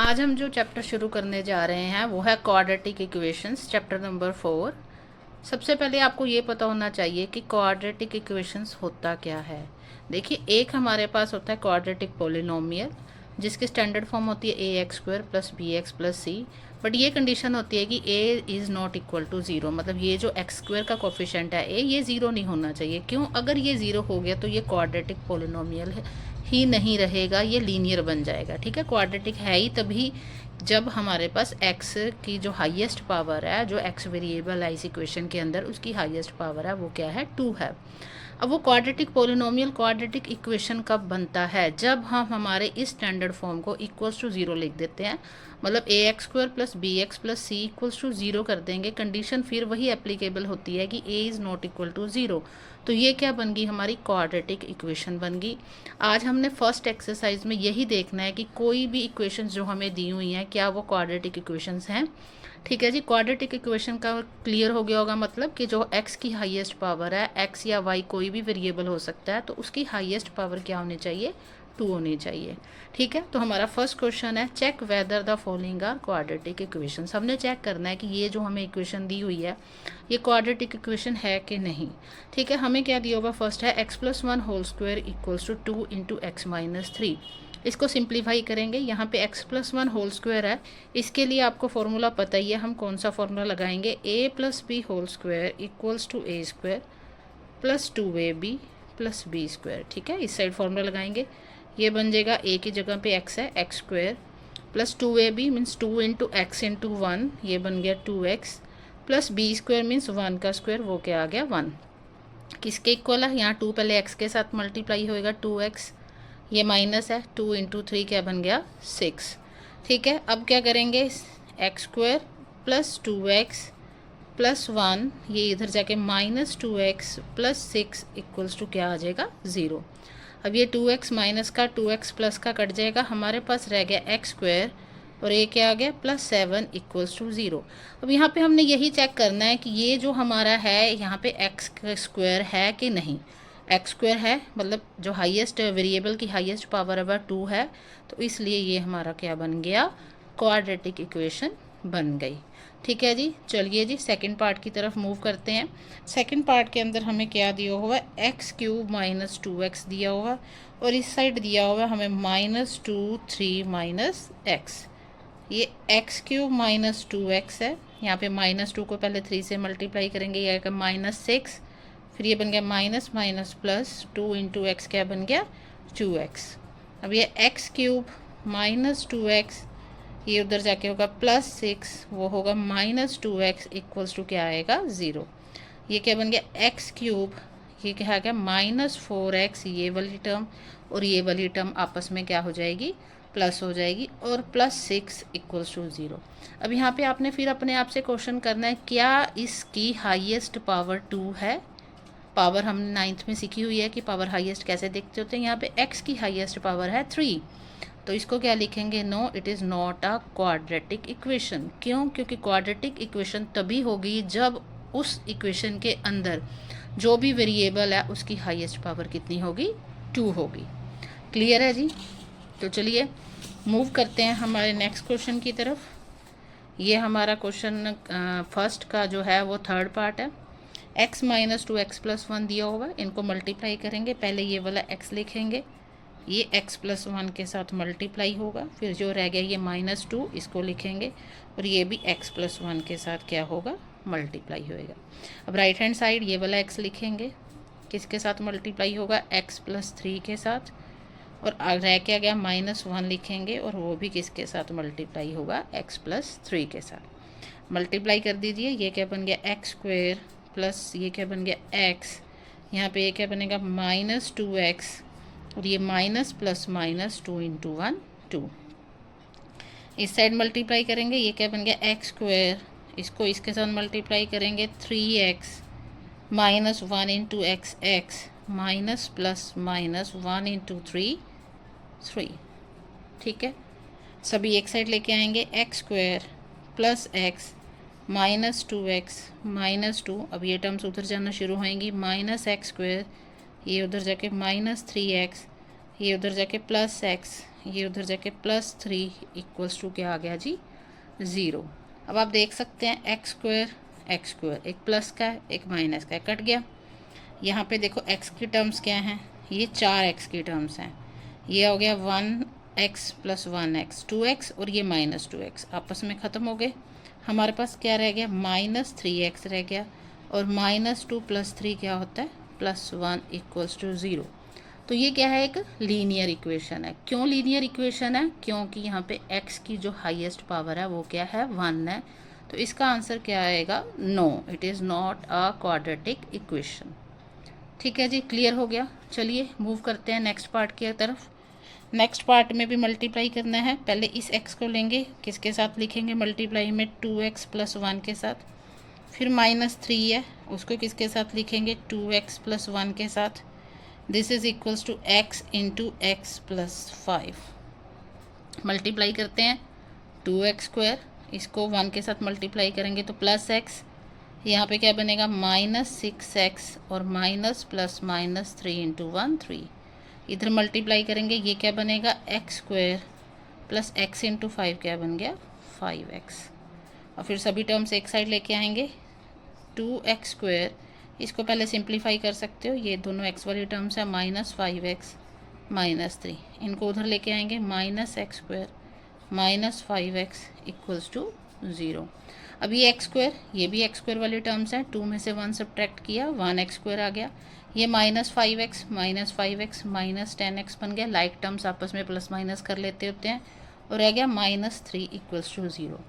आज हम जो चैप्टर शुरू करने जा रहे हैं वो है क्वाड्रेटिक इक्वेशंस, चैप्टर नंबर 4। सबसे पहले आपको ये पता होना चाहिए कि क्वाड्रेटिक इक्वेशंस होता क्या है। देखिए, एक हमारे पास होता है क्वाड्रेटिक पोलिनोमियल, जिसकी स्टैंडर्ड फॉर्म होती है a x square plus b x plus c. But ये कंडीशन होती है कि a is not equal to zero, मतलब ये जो एक्स स्क्वायर का कोफिशेंट है ए, ये ज़ीरो नहीं होना चाहिए। क्यों? अगर ये ज़ीरो हो गया तो ये क्वाड्रेटिक पोलिनोमियल है ही नहीं रहेगा, ये लीनियर बन जाएगा। ठीक है, क्वाड्रेटिक है ही तभी जब हमारे पास x की जो हाईएस्ट पावर है, जो x वेरिएबल है इस इक्वेशन के अंदर, उसकी हाईएस्ट पावर है वो क्या है? 2 है। अब वो क्वाड्रेटिक पोलिनोमियल क्वाड्रेटिक इक्वेशन कब बनता है? जब हम हमारे इस स्टैंडर्ड फॉर्म को इक्वल्स टू ज़ीरो लिख देते हैं, मतलब a x square plus b x plus c equals to zero कर देंगे। कंडीशन फिर वही एप्लीकेबल होती है कि a is not equal to zero. तो ये क्या बन गई? हमारी क्वाड्रेटिक इक्वेशन बन गई। आज हमने फर्स्ट एक्सरसाइज में यही देखना है कि कोई भी इक्वेशंस जो हमें दी हुई हैं क्या वो क्वाड्रेटिक इक्वेशंस हैं। ठीक है जी, क्वाड्रेटिक इक्वेशन का क्लियर हो गया होगा, मतलब कि जो x की हाईएस्ट पावर है, x या y कोई भी वेरिएबल हो सकता है, तो उसकी हाईएस्ट पावर क्या होनी चाहिए? 2 होनी चाहिए। ठीक है, तो हमारा फर्स्ट क्वेश्चन है check whether the following are quadratic equations. हमने चेक करना है कि ये जो हमें इक्वेशन दी हुई है ये क्वाड्रेटिक इक्वेशन है कि नहीं। ठीक है, हमें क्या दिया होगा? फर्स्ट है x plus one whole square equals to 2 into X minus 3। इसको सिंप्लीफाई करेंगे। यहाँ पे x plus one whole square है, इसके लिए आपको फॉर्मूला पता ही है। हम कौन सा फॉर्मूला लगाएंगे? a plus B whole square equals to A square plus 2ab plus B square. ठीक है, इस साइड फॉर्मूला लगाएंगे। ये बन जाएगा a की जगह पे x है, x square plus 2ab means 2 into x into 1, ये बन गया 2x plus B square means 1 का स्क्वायर, वो क्या आ गया? 1। किसके इक्वल है? यहाँ 2 पहले x के साथ मल्टीप्लाई होएगा 2x, ये माइनस है 2 इंटू 3 क्या बन गया? 6। ठीक है, अब क्या करेंगे? X square plus 2x plus 1, ये इधर जाके minus 2x plus 6 equals to क्या आ जाएगा? 0। अब ये 2x माइनस का 2x प्लस का कट जाएगा, हमारे पास रह गया एक्स स्क्वायर और ये क्या आ गया? Plus 7 equals to 0। अब यहाँ पे हमने यही चेक करना है कि ये जो हमारा है यहाँ पे एक्स स्क्वायर है कि नहीं। एक्स स्क्वायर है, मतलब जो हाईएस्ट वेरिएबल की हाईएस्ट पावर है वह 2 है, तो इसलिए ये हमारा क्या बन गया? क्वाड्रेटिक इक्वेशन बन गई। ठीक है जी, चलिए जी सेकंड पार्ट की तरफ मूव करते हैं। सेकंड पार्ट के अंदर हमें क्या दिया हुआ है? एक्स क्यूब माइनस 2x दिया हुआ, और इस साइड दिया हुआ है हमें माइनस 2 3 माइनस एक्स। ये एक्स क्यूब माइनस 2x है, यहाँ पे माइनस 2 को पहले 3 से मल्टीप्लाई करेंगे, ये आएगा माइनस 6, फिर ये बन गया minus minus plus 2 into x क्या बन गया? 2x। अब ये एक्स क्यूब माइनस 2x, ये उधर जाके होगा प्लस 6, वो होगा माइनस 2x इक्वल्स टू क्या आएगा? 0। ये क्या बन गया? एक्स क्यूब, ये क्या आ गया? माइनस 4x, ये वाली टर्म और ये वाली टर्म आपस में क्या हो जाएगी? प्लस हो जाएगी, और प्लस 6 इक्वल्स टू 0। अब यहाँ पे आपने फिर अपने आप से क्वेश्चन करना है क्या इसकी हाईएस्ट पावर 2 है? पावर हम 9th में सीखी हुई है कि पावर हाईएस्ट कैसे देखते होते हैं। यहाँ पे x की हाईएस्ट पावर है 3, तो इसको क्या लिखेंगे? No, it is not a quadratic equation. क्यों? क्योंकि क्वाड्रेटिक इक्वेशन तभी होगी जब उस इक्वेशन के अंदर जो भी वेरिएबल है उसकी हाईएस्ट पावर कितनी होगी? 2 होगी। क्लियर है जी? तो चलिए मूव करते हैं हमारे नेक्स्ट क्वेश्चन की तरफ। ये हमारा क्वेश्चन फर्स्ट का जो है वो थर्ड पार्ट है। x माइनस 2x प्लस 1 दिया होगा, इनको मल्टीप्लाई करेंगे। पहले ये वाला x लिखेंगे, ये x प्लस 1 के साथ मल्टीप्लाई होगा, फिर जो रह गया ये माइनस 2, इसको लिखेंगे, और ये भी x प्लस 1 के साथ क्या होगा? मल्टीप्लाई होएगा। अब राइट हैंड साइड ये वाला x लिखेंगे, किसके साथ मल्टीप्लाई होगा? x प्लस 3 के साथ, और रह क्या गया? माइनस 1 लिखेंगे, और वो भी किसके साथ मल्टीप्लाई होगा? x प्लस 3 के साथ। मल्टीप्लाई कर दीजिए, ये क्या बन गया? एक्स स्क्वायर प्लस ये क्या बन गया? x, यहाँ पे ये क्या बनेगा? माइनस 2x, और ये माइनस प्लस माइनस 2 इंटू 1 2। इस साइड मल्टीप्लाई करेंगे, ये क्या बन गया? एक्स स्क्वायर, इसको इसके साथ मल्टीप्लाई करेंगे 3x minus 1 into x x minus plus minus 1 into 3 3। ठीक है, सभी एक साइड लेके आएंगे। X square plus x minus 2x minus 2, अब ये टर्म्स उधर जाना शुरू होएंगी, माइनस एक्स स्क्वायर, ये उधर जाके माइनस 3x, ये उधर जाके प्लस एक्स, ये उधर जाके प्लस 3 इक्वल्स टू क्या आ गया जी 0। अब आप देख सकते हैं एक्स स्क्वायर, एक प्लस का है एक माइनस का है, कट गया। यहाँ पे देखो एक्स की टर्म्स क्या हैं, ये 4 एक्स की टर्म्स हैं। ये हो गया 1x प्लस 1x 2x और ये माइनस 2x आपस में ख़त्म हो गए। हमारे पास क्या रह गया माइनस 3x रह गया, और माइनस 2 प्लस 3 क्या होता है प्लस 1 इक्वल्स टू 0। तो ये क्या है, एक लीनियर इक्वेशन है। क्यों लीनियर इक्वेशन है, क्योंकि यहाँ पे x की जो हाईएस्ट पावर है वो क्या है 1 है। तो इसका आंसर क्या आएगा, no, it is not a quadratic equation. ठीक है जी, क्लियर हो गया। चलिए मूव करते हैं नेक्स्ट पार्ट की तरफ। नेक्स्ट पार्ट में भी मल्टीप्लाई करना है। पहले इस x को लेंगे, किसके साथ लिखेंगे मल्टीप्लाई में 2x प्लस 1 के साथ। फिर माइनस 3 है, उसको किसके साथ लिखेंगे 2x प्लस 1 के साथ। This is equals to x into X plus 5। Multiply करते हैं 2x स्क्वायर, इसको 1 के साथ मल्टीप्लाई करेंगे तो प्लस x, यहाँ पे क्या बनेगा माइनस 6x और माइनस प्लस माइनस 3 इंटू 1 3। इधर मल्टीप्लाई करेंगे, ये क्या बनेगा x square plus x into 5 क्या बन गया 5x। और फिर सभी टर्म्स एक साइड लेके आएंगे, 2x स्क्वायर, इसको पहले सिंप्लीफाई कर सकते हो, ये दोनों x वाली टर्म्स है माइनस 5x माइनस 3, इनको उधर लेके आएंगे minus X square minus 5x equals to 0। अब ये एक्स स्क्वायर, ये भी एक्स स्क्वायर वाली टर्म्स हैं, 2 में से 1 सब्ट्रैक्ट किया 1x स्क्वायर आ गया। ये माइनस 5x माइनस 10x बन गया। लाइक टर्म्स आपस में प्लस माइनस कर लेते होते हैं, और रह गया माइनस 3 इक्वल्स टू 0।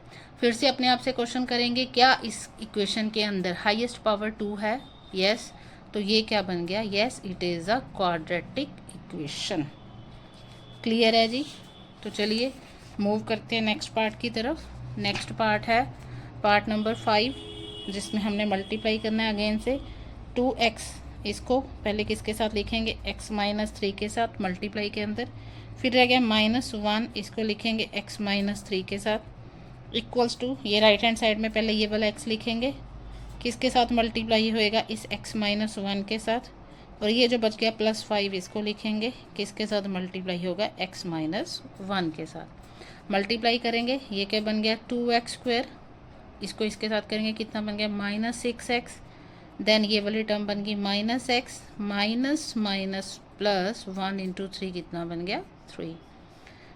फिर से अपने आप से क्वेश्चन करेंगे, क्या इस इक्वेशन के अंदर हाईएस्ट पावर 2 है? यस, तो ये क्या बन गया, yes it is a quadratic equation. Clear है जी। तो चलिए मूव करते हैं नेक्स्ट पार्ट की तरफ। नेक्स्ट पार्ट है पार्ट नंबर 5, जिसमें हमने मल्टीप्लाई करना है अगेन से 2x। इसको पहले किसके साथ लिखेंगे x माइनस 3 के साथ मल्टीप्लाई के अंदर। फिर रह गया माइनस 1, इसको लिखेंगे x माइनस 3 के साथ इक्वल्स टू, ये राइट हैंड साइड में पहले ये वाला x लिखेंगे, किसके साथ मल्टीप्लाई होएगा इस x माइनस 1 के साथ। और ये जो बच गया प्लस 5, इसको लिखेंगे, किसके साथ मल्टीप्लाई होगा x माइनस 1 के साथ। मल्टीप्लाई करेंगे, ये क्या बन गया 2x स्क्वायर, इसको इसके साथ करेंगे कितना बन गया माइनस 6x। देन ये वाली टर्म बन गई minus x minus minus plus 1 into 3 कितना बन गया 3।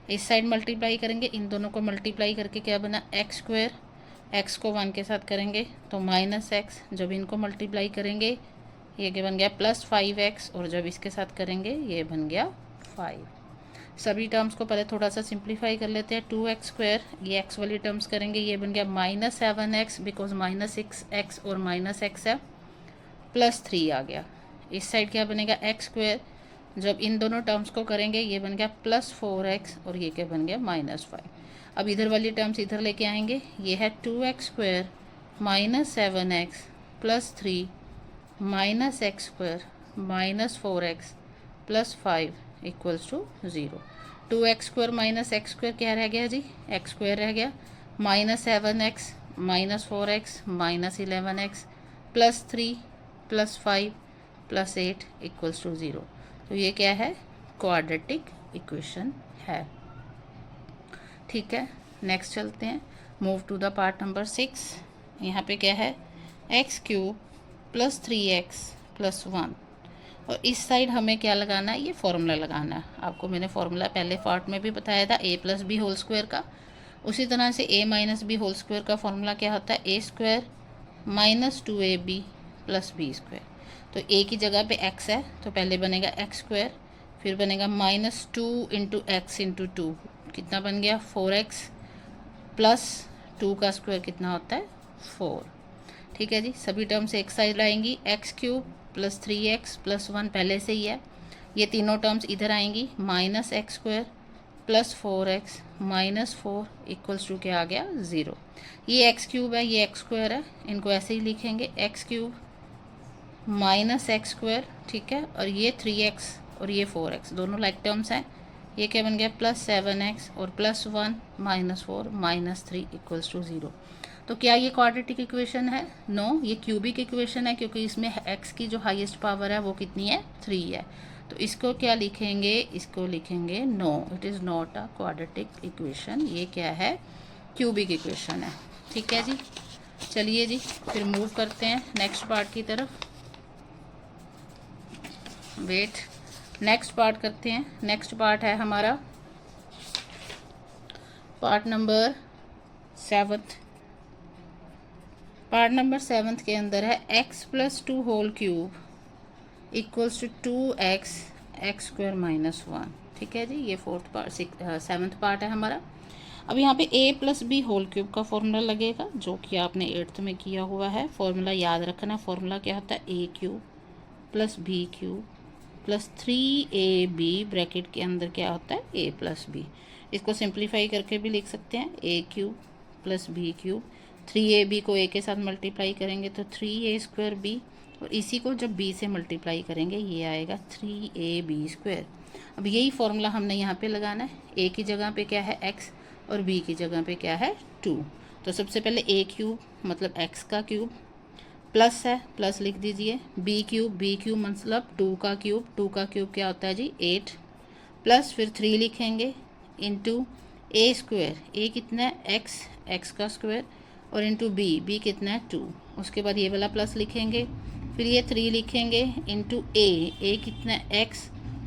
इस साइड मल्टीप्लाई करेंगे, इन दोनों को मल्टीप्लाई करके क्या बना एक्स स्क्वायर, एक्स को 1 के साथ करेंगे तो माइनस एक्स, जब इनको मल्टीप्लाई करेंगे ये क्या बन गया प्लस 5x, और जब इसके साथ करेंगे ये बन गया 5। सभी टर्म्स को पहले थोड़ा सा सिंप्लीफाई कर लेते हैं। 2x स्क्वायर, ये x वाली टर्म्स करेंगे, ये बन गया minus 7x because minus 6x और माइनस x है, प्लस 3 आ गया। इस साइड क्या बनेगा एक्स स्क्वायर, जब इन दोनों टर्म्स को करेंगे ये बन गया प्लस 4x और ये क्या बन गया माइनस 5। अब इधर वाली टर्म्स इधर लेके आएंगे, ये है 2x square minus 7x plus 3 minus X square minus 4x plus 5 equals to 0। 2x square minus X square क्या रह गया जी, एक्स स्क्वायर रह गया, minus 7x minus 4x minus 11x plus 3 plus 5 plus 8 equals to 0। तो ये क्या है, क्वाड्रेटिक इक्वेशन है। ठीक है, नेक्स्ट चलते हैं, move to the part number 6। यहाँ पे क्या है x cube plus 3x plus 1, और इस साइड हमें क्या लगाना है, ये फॉर्मूला लगाना है। आपको मैंने फॉर्मूला पहले पार्ट में भी बताया था a plus B whole square का। उसी तरह से a minus B whole square का फॉर्मूला क्या होता है, a square minus 2ab plus B square. तो a की जगह पे x है तो पहले बनेगा एक्स स्क्वायर, फिर बनेगा माइनस 2 इंटू एक्स इंटू 2 कितना बन गया 4x प्लस 2 का स्क्वायर कितना होता है 4। ठीक है जी, सभी टर्म्स एक साइड आएंगी, x cube plus 3x plus 1 पहले से ही है, ये तीनों टर्म्स इधर आएंगी, minus X square plus 4x minus 4 equals to क्या आ गया 0। ये एक्स क्यूब है, ये एक्स स्क्वायर है, इनको ऐसे ही लिखेंगे x cube minus X square, ठीक है, और ये 3x और ये 4x दोनों लाइक टर्म्स हैं, ये क्या बन गया प्लस 7x और plus 1 minus 4 minus 3 equals to 0। तो क्या ये क्वाड्रेटिक इक्वेशन है? नो, ये क्यूबिक इक्वेशन है, क्योंकि इसमें x की जो हाईएस्ट पावर है वो कितनी है 3 है। तो इसको क्या लिखेंगे, इसको लिखेंगे no, it is not a quadratic equation, ये क्या है, क्यूबिक इक्वेशन है। ठीक है जी, चलिए जी फिर मूव करते हैं नेक्स्ट पार्ट की तरफ। वेट, नेक्स्ट पार्ट करते हैं। नेक्स्ट पार्ट है हमारा पार्ट नंबर 7। पार्ट नंबर 7 के अंदर है x + 2 whole cube equals to 2x X square -1। ठीक है जी, ये 7th पार्ट है हमारा। अब यहाँ पे a + b होल क्यूब का फॉर्मूला लगेगा, जो कि आपने 8th में किया हुआ है। फॉर्मूला याद रखना, फॉर्मूला क्या होता है, a³ + b³ + 3ab ब्रैकेट के अंदर क्या होता है, a + b। इसको सिंप्लीफाई करके भी लिख सकते हैं, a³ + b³। 3ab को a के साथ मल्टीप्लाई करेंगे तो 3a² b, और इसी को जब b से मल्टीप्लाई करेंगे ये आएगा 3ab²। अब यही फॉर्मूला हमने यहाँ पे लगाना है। a की जगह पे क्या है, x, और b की जगह पे क्या है, 2। तो सबसे पहले a³ मतलब x का क्यूब, प्लस है, प्लस लिख दीजिए, b³ मतलब 2 का क्यूब, 2 का क्यूब क्या होता है जी, 8, प्लस फिर 3 लिखेंगे इंटू a², a कितना है, x का स्क्वायर, और इंटू b कितना है, 2। उसके बाद ये वाला प्लस लिखेंगे, फिर ये 3 लिखेंगे इंटू a कितना है, x,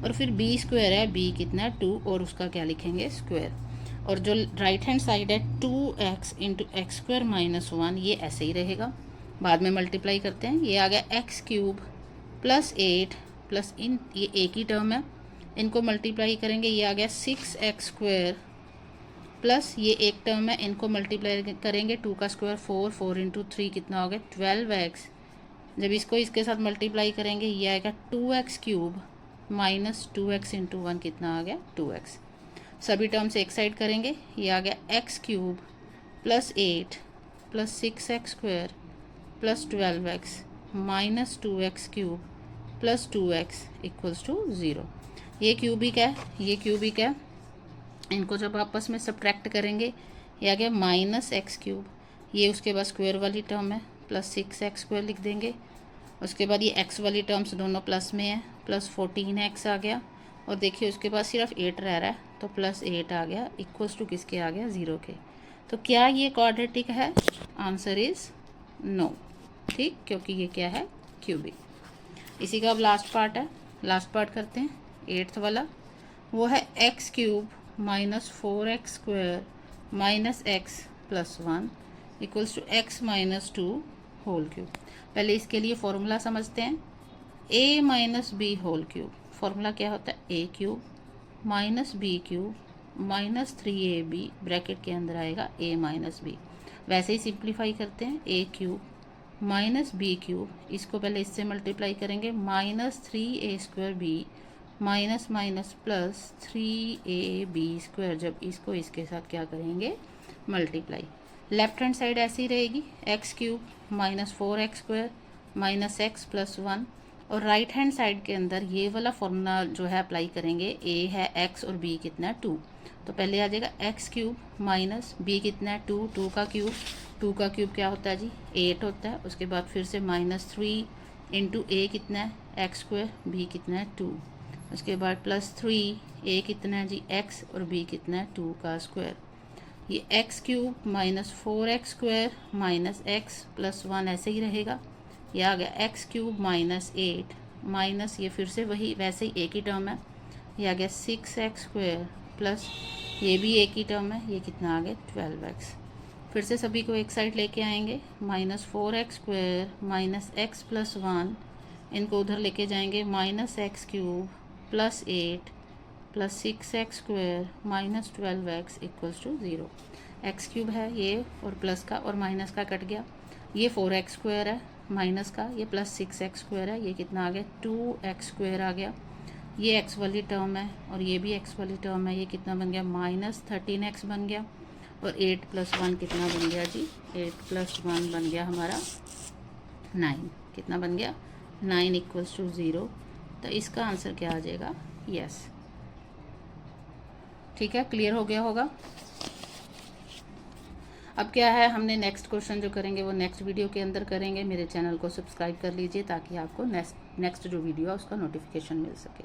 और फिर b² है, b कितना है, 2, और उसका क्या लिखेंगे, स्क्वायर। और जो राइट हैंड साइड है 2x इंटू x² -1, ये ऐसे ही रहेगा, बाद में मल्टीप्लाई करते हैं। ये आ गया x³ + 8 प्लस इन, ये एक ही टर्म है, इनको मल्टीप्लाई करेंगे, ये आ गया 6x² प्लस ये एक टर्म है, इनको मल्टीप्लाई करेंगे, 2 का स्क्वायर 4, 4 इंटू 3 कितना हो गया, 12x। जब इसको इसके साथ मल्टीप्लाई करेंगे ये आएगा 2x³ - 2x इंटू 1 कितना आ गया, 2x। सभी टर्म्स एक साइड करेंगे, ये आ गया x³ + 8 + 6x² + 12x - 2x³ + 2x = 0। ये क्यूबिक है, ये क्यूबिक है। इनको जब आपस में सब्ट्रैक्ट करेंगे ये आ गया -x³, ये उसके बाद स्क्वायर वाली टर्म है, + 6x² लिख देंगे। उसके बाद ये x वाली टर्म्स दोनों प्लस में है, +14x आ गया, और देखिए उसके बाद सिर्फ 8 रह रहा है, तो +8 आ गया, इक्वल्स टू किसके आ गया, 0 के। तो क्या ये क्वाड्रेटिक है, आंसर इज़ नो। ठीक, क्योंकि ये क्या है, क्यूबिक। इसी का अब लास्ट पार्ट है, लास्ट पार्ट करते हैं 8th वाला। वो है x³ - 4x² - x + 1 equals to x - 2 whole cube. पहले इसके लिए फॉर्मूला समझते हैं, a - b whole cube. Formula क्या होता है, a³ - b³ -3ab ब्रैकेट के अंदर आएगा a - b। वैसे ही सिंप्लीफाई करते हैं, a³ - b³, इसको पहले इससे मल्टीप्लाई करेंगे, -3a² b minus plus 3ab²। जब इसको इसके साथ क्या करेंगे, मल्टीप्लाई। लेफ्ट हैंड साइड ऐसी रहेगी, x³ - 4x² - x + 1, और राइट हैंड साइड के अंदर ये वाला फॉर्मूला जो है अप्लाई करेंगे। a है x और b कितना है, 2। तो पहले आ जाएगा x³ माइनस b कितना है, 2, 2 का क्यूब, 2 का क्यूब क्या होता है जी, 8 होता है। उसके बाद फिर से -3 इंटू a कितना है, x², b कितना है, 2। उसके बाद +3, a कितना है जी, x, और b कितना है, 2 का स्क्वायर। ये x³ - 4x² - x + 1 ऐसे ही रहेगा। ये आ गया x³ - 8 माइनस, ये फिर से वही वैसे ही एक ही टर्म है, ये आ गया 6x² प्लस ये भी एक ही टर्म है, ये कितना आ गया, 12x। फिर से सभी को एक साइड लेके आएंगे, -4x² - x + 1, इनको उधर लेके जाएंगे, -x³ + 8 + 6x² - 12x = 0। x³ है ये, और प्लस का और माइनस का कट गया, ये 4x² है, माइनस का ये +6x² है, ये कितना आ गया, 2x² आ गया। ये x वाली टर्म है और ये भी x वाली टर्म है, ये कितना बन गया, -13x बन गया। और 8 + 1 कितना बन गया जी, 8 + 1 बन गया हमारा 9। कितना बन गया, 9 = 0। तो इसका आंसर क्या आ जाएगा, यस। ठीक है, क्लियर हो गया होगा। अब क्या है, हमने नेक्स्ट क्वेश्चन जो करेंगे वो नेक्स्ट वीडियो के अंदर करेंगे। मेरे चैनल को सब्सक्राइब कर लीजिए ताकि आपको नेक्स्ट जो वीडियो है उसका नोटिफिकेशन मिल सके।